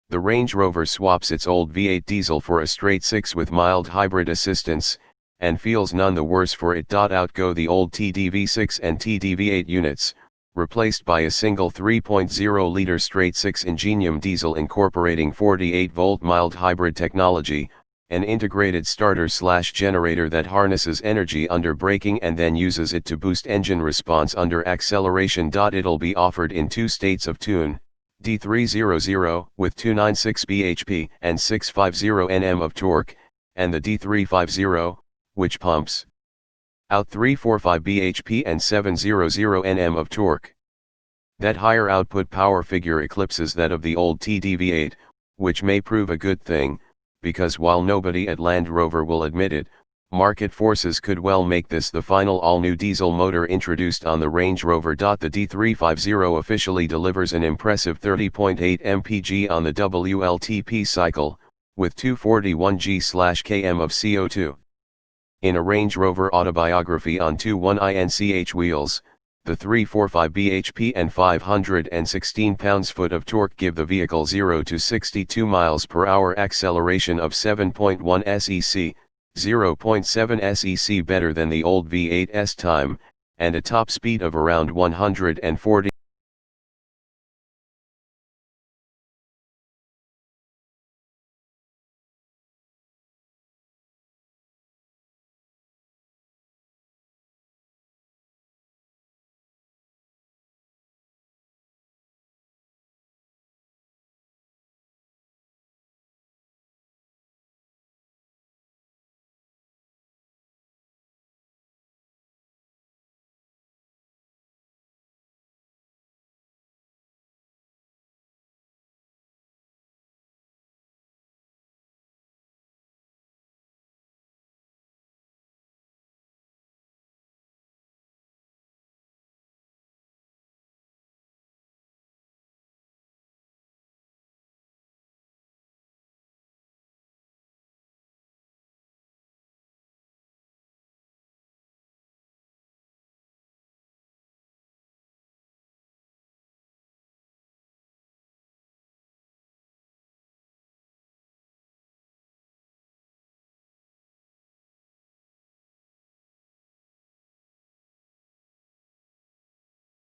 The Range Rover swaps its old V8 diesel for a straight 6 with mild hybrid assistance, and feels none the worse for it. Out go the old TDV6 and TDV8 units, replaced by a single 3.0-liter straight 6 Ingenium diesel incorporating 48-volt mild hybrid technology, an integrated starter/generator that harnesses energy under braking and then uses it to boost engine response under acceleration. It'll be offered in 2 states of tune, D300 with 296 bhp and 650 Nm of torque, and the D350, which pumps out 345 bhp and 700 Nm of torque. That higher output power figure eclipses that of the old TDV8, which may prove a good thing, because while nobody at Land Rover will admit it, market forces could well make this the final all-new diesel motor introduced on the Range Rover. The D350 officially delivers an impressive 30.8 mpg on the WLTP cycle, with 241 g/km of CO2. In a Range Rover Autobiography on 21 wheels, the 345 bhp and 516 pounds-foot of torque give the vehicle 0 to 62 miles per hour acceleration of 7.1 sec, 0.7 sec better than the old V8's time, and a top speed of around 140